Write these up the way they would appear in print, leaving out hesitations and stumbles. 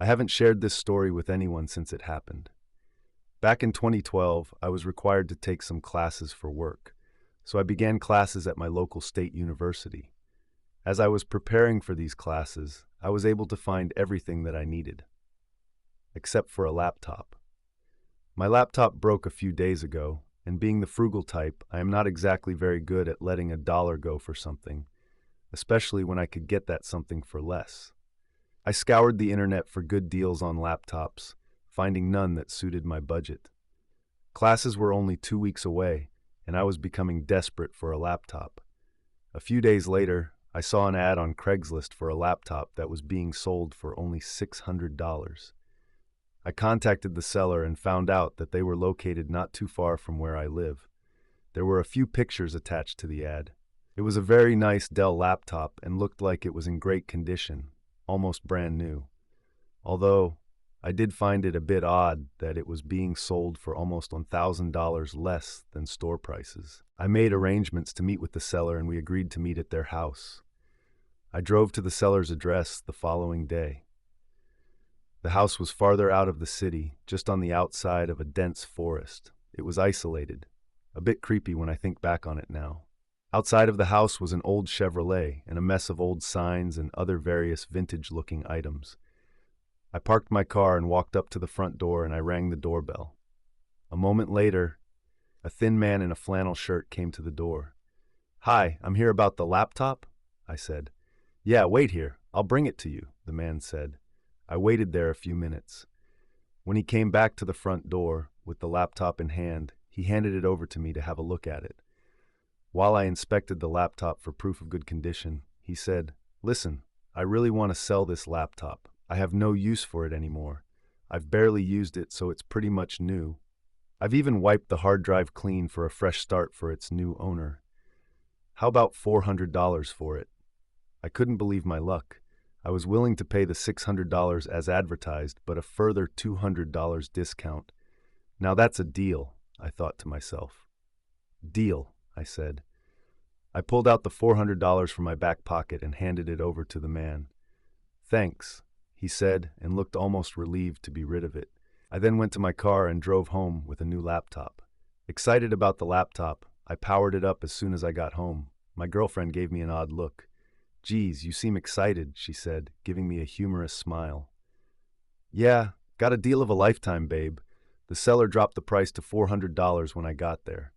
I haven't shared this story with anyone since it happened. Back in 2012, I was required to take some classes for work, so I began classes at my local state university. As I was preparing for these classes, I was able to find everything that I needed, except for a laptop. My laptop broke a few days ago, and being the frugal type, I am not exactly very good at letting a dollar go for something, especially when I could get that something for less. I scoured the internet for good deals on laptops, finding none that suited my budget. Classes were only 2 weeks away, and I was becoming desperate for a laptop. A few days later, I saw an ad on Craigslist for a laptop that was being sold for only $600. I contacted the seller and found out that they were located not too far from where I live. There were a few pictures attached to the ad. It was a very nice Dell laptop and looked like it was in great condition, almost brand new. Although, I did find it a bit odd that it was being sold for almost $1,000 less than store prices. I made arrangements to meet with the seller and we agreed to meet at their house. I drove to the seller's address the following day. The house was farther out of the city, just on the outside of a dense forest. It was isolated, a bit creepy when I think back on it now. Outside of the house was an old Chevrolet and a mess of old signs and other various vintage-looking items. I parked my car and walked up to the front door and I rang the doorbell. A moment later, a thin man in a flannel shirt came to the door. "Hi, I'm here about the laptop," I said. "Yeah, wait here. I'll bring it to you," the man said. I waited there a few minutes. When he came back to the front door, with the laptop in hand, he handed it over to me to have a look at it. While I inspected the laptop for proof of good condition, he said, "Listen, I really want to sell this laptop. I have no use for it anymore. I've barely used it, so it's pretty much new. I've even wiped the hard drive clean for a fresh start for its new owner. How about $400 for it?" I couldn't believe my luck. I was willing to pay the $600 as advertised, but a further $200 discount. Now that's a deal, I thought to myself. "Deal," I said. I pulled out the $400 from my back pocket and handed it over to the man. "Thanks," he said, and looked almost relieved to be rid of it. I then went to my car and drove home with a new laptop. Excited about the laptop, I powered it up as soon as I got home. My girlfriend gave me an odd look. "Geez, you seem excited," she said, giving me a humorous smile. "Yeah, got a deal of a lifetime, babe. The seller dropped the price to $400 when I got there,"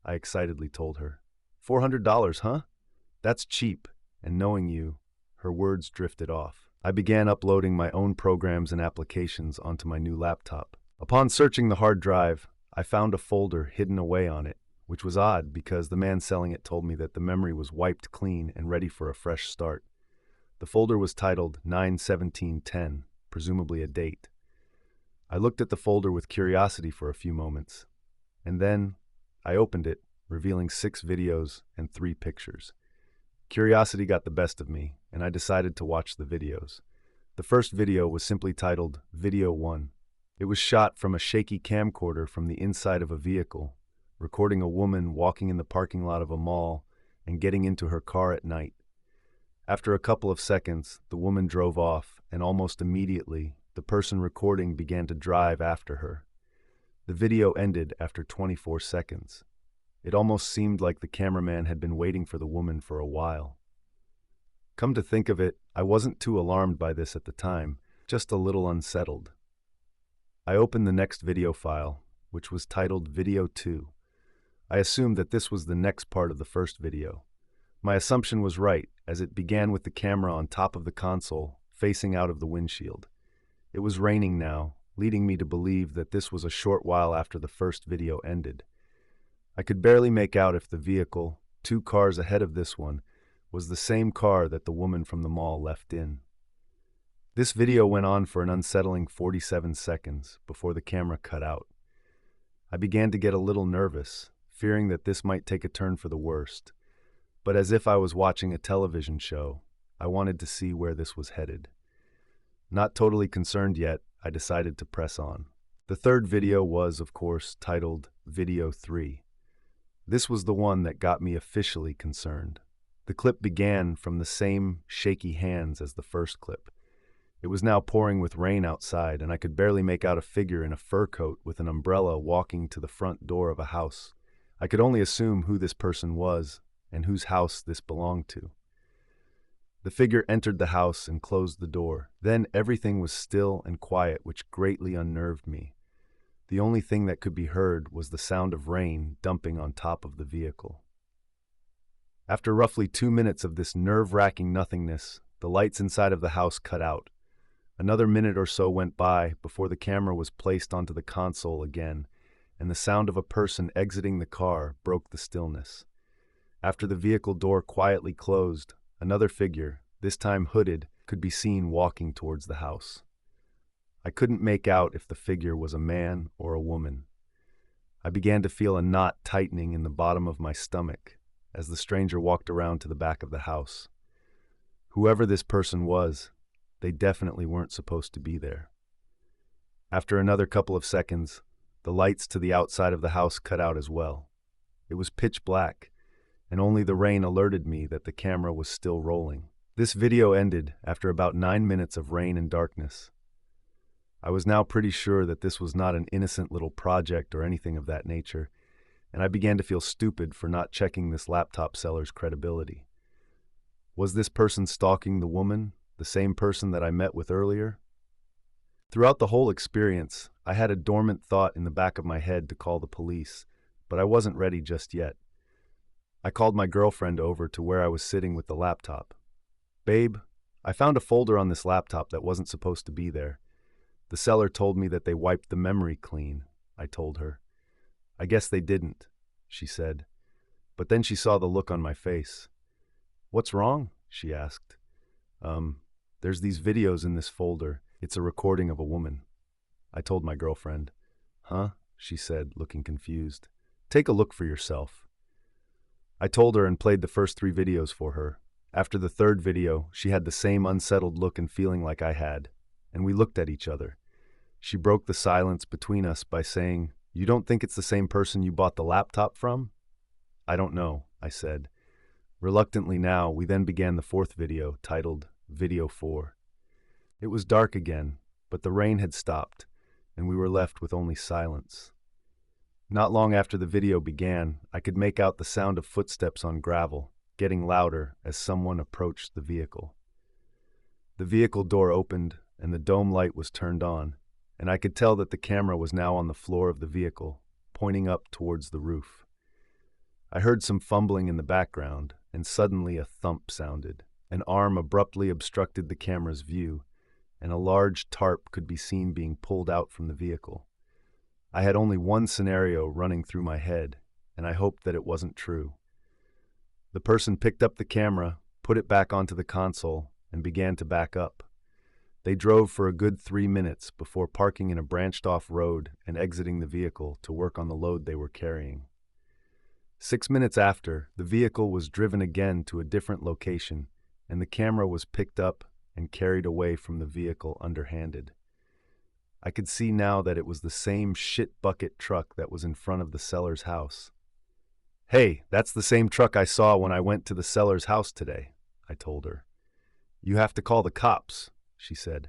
I excitedly told her. $400, huh? That's cheap." And knowing you, her words drifted off. I began uploading my own programs and applications onto my new laptop. Upon searching the hard drive, I found a folder hidden away on it, which was odd because the man selling it told me that the memory was wiped clean and ready for a fresh start. The folder was titled 9/17/10, presumably a date. I looked at the folder with curiosity for a few moments, and then I opened it, revealing 6 videos and 3 pictures. Curiosity got the best of me, and I decided to watch the videos. The first video was simply titled Video 1. It was shot from a shaky camcorder from the inside of a vehicle, recording a woman walking in the parking lot of a mall and getting into her car at night. After a couple of seconds, the woman drove off, and almost immediately, the person recording began to drive after her. The video ended after 24 seconds. It almost seemed like the cameraman had been waiting for the woman for a while. Come to think of it, I wasn't too alarmed by this at the time, just a little unsettled. I opened the next video file, which was titled Video 2. I assumed that this was the next part of the first video. My assumption was right, as it began with the camera on top of the console, facing out of the windshield. It was raining now, leading me to believe that this was a short while after the first video ended. I could barely make out if the vehicle, 2 cars ahead of this one, was the same car that the woman from the mall left in. This video went on for an unsettling 47 seconds before the camera cut out. I began to get a little nervous, fearing that this might take a turn for the worst. But as if I was watching a television show, I wanted to see where this was headed. Not totally concerned yet, I decided to press on. The third video was, of course, titled Video 3. This was the one that got me officially concerned. The clip began from the same shaky hands as the first clip. It was now pouring with rain outside, and I could barely make out a figure in a fur coat with an umbrella walking to the front door of a house. I could only assume who this person was and whose house this belonged to. The figure entered the house and closed the door. Then everything was still and quiet, which greatly unnerved me. The only thing that could be heard was the sound of rain dumping on top of the vehicle. After roughly 2 minutes of this nerve-wracking nothingness, the lights inside of the house cut out. Another minute or so went by before the camera was placed onto the console again, and the sound of a person exiting the car broke the stillness. After the vehicle door quietly closed, another figure, this time hooded, could be seen walking towards the house. I couldn't make out if the figure was a man or a woman. I began to feel a knot tightening in the bottom of my stomach as the stranger walked around to the back of the house. Whoever this person was, they definitely weren't supposed to be there. After another couple of seconds, the lights to the outside of the house cut out as well. It was pitch black, and only the rain alerted me that the camera was still rolling. This video ended after about 9 minutes of rain and darkness. I was now pretty sure that this was not an innocent little project or anything of that nature, and I began to feel stupid for not checking this laptop seller's credibility. Was this person stalking the woman, the same person that I met with earlier? Throughout the whole experience, I had a dormant thought in the back of my head to call the police, but I wasn't ready just yet. I called my girlfriend over to where I was sitting with the laptop. "Babe, I found a folder on this laptop that wasn't supposed to be there. The seller told me that they wiped the memory clean," I told her. "I guess they didn't," she said. But then she saw the look on my face. "What's wrong?" she asked. There's these videos in this folder. It's a recording of a woman," I told my girlfriend. "Huh?" she said, looking confused. "Take a look for yourself." I told her and played the first 3 videos for her. After the 3rd video, she had the same unsettled look and feeling like I had, and we looked at each other. She broke the silence between us by saying, "You don't think it's the same person you bought the laptop from?" "I don't know," I said. Reluctantly now, we then began the 4th video, titled Video 4. It was dark again, but the rain had stopped, and we were left with only silence. Not long after the video began, I could make out the sound of footsteps on gravel, getting louder as someone approached the vehicle. The vehicle door opened, and the dome light was turned on, and I could tell that the camera was now on the floor of the vehicle, pointing up towards the roof. I heard some fumbling in the background, and suddenly a thump sounded. An arm abruptly obstructed the camera's view, and a large tarp could be seen being pulled out from the vehicle. I had only one scenario running through my head, and I hoped that it wasn't true. The person picked up the camera, put it back onto the console, and began to back up. They drove for a good 3 minutes before parking in a branched-off road and exiting the vehicle to work on the load they were carrying. 6 minutes after, the vehicle was driven again to a different location, and the camera was picked up and carried away from the vehicle underhanded. I could see now that it was the same shit bucket truck that was in front of the seller's house. "Hey, that's the same truck I saw when I went to the seller's house today," I told her. "You have to call the cops," she said.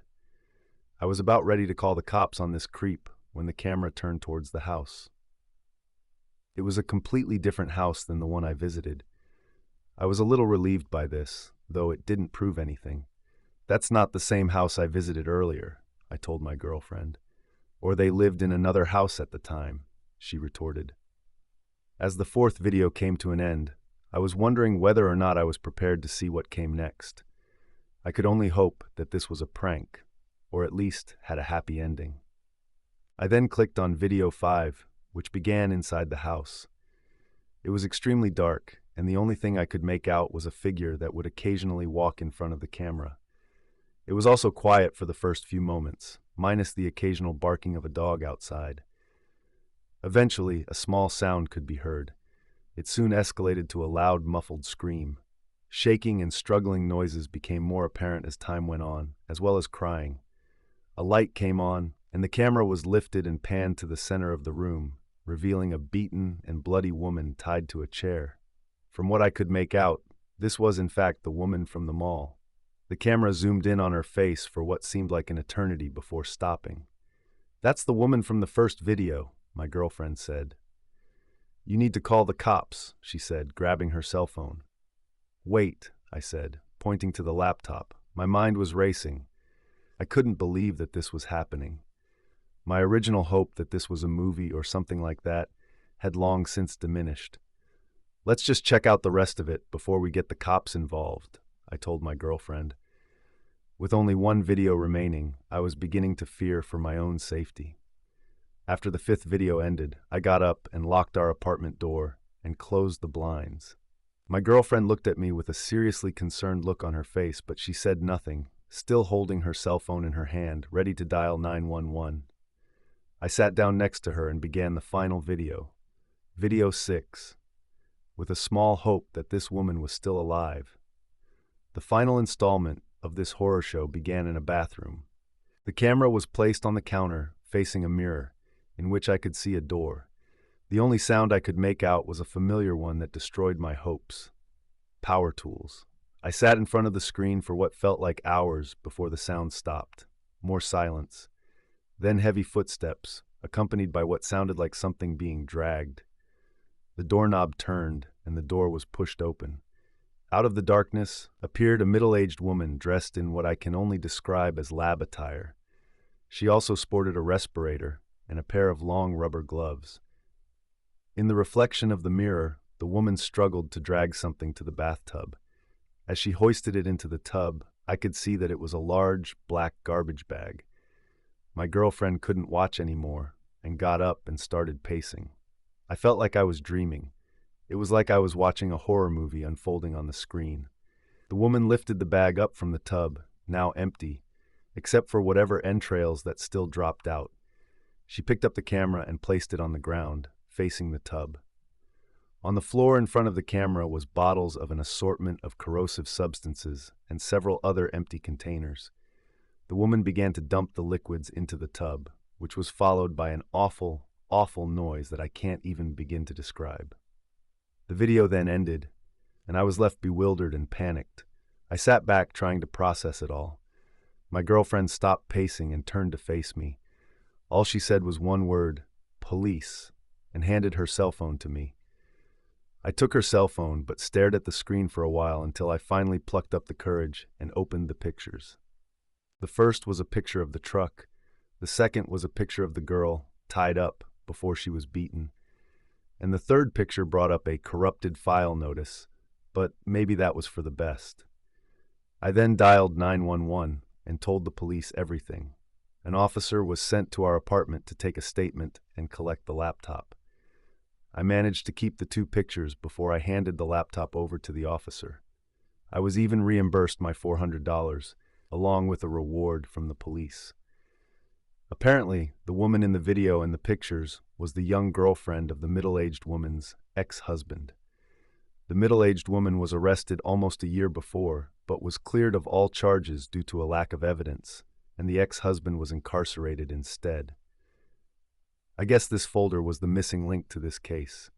I was about ready to call the cops on this creep when the camera turned towards the house. It was a completely different house than the one I visited. I was a little relieved by this, though it didn't prove anything. "That's not the same house I visited earlier," I told my girlfriend. "Or they lived in another house at the time," she retorted. As the 4th video came to an end, I was wondering whether or not I was prepared to see what came next. I could only hope that this was a prank, or at least had a happy ending. I then clicked on Video 5, which began inside the house. It was extremely dark, and the only thing I could make out was a figure that would occasionally walk in front of the camera. It was also quiet for the first few moments, minus the occasional barking of a dog outside. Eventually, a small sound could be heard. It soon escalated to a loud, muffled scream. Shaking and struggling noises became more apparent as time went on, as well as crying. A light came on, and the camera was lifted and panned to the center of the room, revealing a beaten and bloody woman tied to a chair. From what I could make out, this was in fact the woman from the mall. The camera zoomed in on her face for what seemed like an eternity before stopping. "That's the woman from the first video," my girlfriend said. "You need to call the cops," she said, grabbing her cell phone. "Wait," I said, pointing to the laptop. My mind was racing. I couldn't believe that this was happening. My original hope that this was a movie or something like that had long since diminished. "Let's just check out the rest of it before we get the cops involved," I told my girlfriend. With only one video remaining, I was beginning to fear for my own safety. After the fifth video ended, I got up and locked our apartment door and closed the blinds. My girlfriend looked at me with a seriously concerned look on her face, but she said nothing, still holding her cell phone in her hand, ready to dial 911. I sat down next to her and began the final video, Video 6, with a small hope that this woman was still alive. The final installment of this horror show began in a bathroom. The camera was placed on the counter, facing a mirror, in which I could see a door. The only sound I could make out was a familiar one that destroyed my hopes. Power tools. I sat in front of the screen for what felt like hours before the sound stopped. More silence. Then heavy footsteps, accompanied by what sounded like something being dragged. The doorknob turned, and the door was pushed open. Out of the darkness appeared a middle-aged woman dressed in what I can only describe as lab attire. She also sported a respirator and a pair of long rubber gloves. In the reflection of the mirror, the woman struggled to drag something to the bathtub. As she hoisted it into the tub, I could see that it was a large, black garbage bag. My girlfriend couldn't watch anymore and got up and started pacing. I felt like I was dreaming. It was like I was watching a horror movie unfolding on the screen. The woman lifted the bag up from the tub, now empty, except for whatever entrails that still dropped out. She picked up the camera and placed it on the ground, facing the tub. On the floor in front of the camera was bottles of an assortment of corrosive substances and several other empty containers. The woman began to dump the liquids into the tub, which was followed by an awful, awful noise that I can't even begin to describe. The video then ended, and I was left bewildered and panicked. I sat back trying to process it all. My girlfriend stopped pacing and turned to face me. All she said was one word, "Police," and handed her cell phone to me. I took her cell phone but stared at the screen for a while until I finally plucked up the courage and opened the pictures. The first was a picture of the truck. The second was a picture of the girl, tied up, before she was beaten. And the third picture brought up a corrupted file notice, but maybe that was for the best. I then dialed 911 and told the police everything. An officer was sent to our apartment to take a statement and collect the laptop. I managed to keep the two pictures before I handed the laptop over to the officer. I was even reimbursed my $400, along with a reward from the police. Apparently, the woman in the video and the pictures was the young girlfriend of the middle-aged woman's ex-husband. The middle-aged woman was arrested almost a year before, but was cleared of all charges due to a lack of evidence, and the ex-husband was incarcerated instead. I guess this folder was the missing link to this case.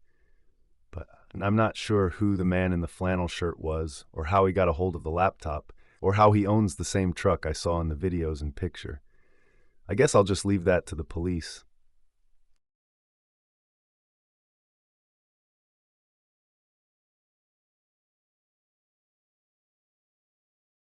But I'm not sure who the man in the flannel shirt was, or how he got a hold of the laptop, or how he owns the same truck I saw in the videos and picture. I guess I'll just leave that to the police.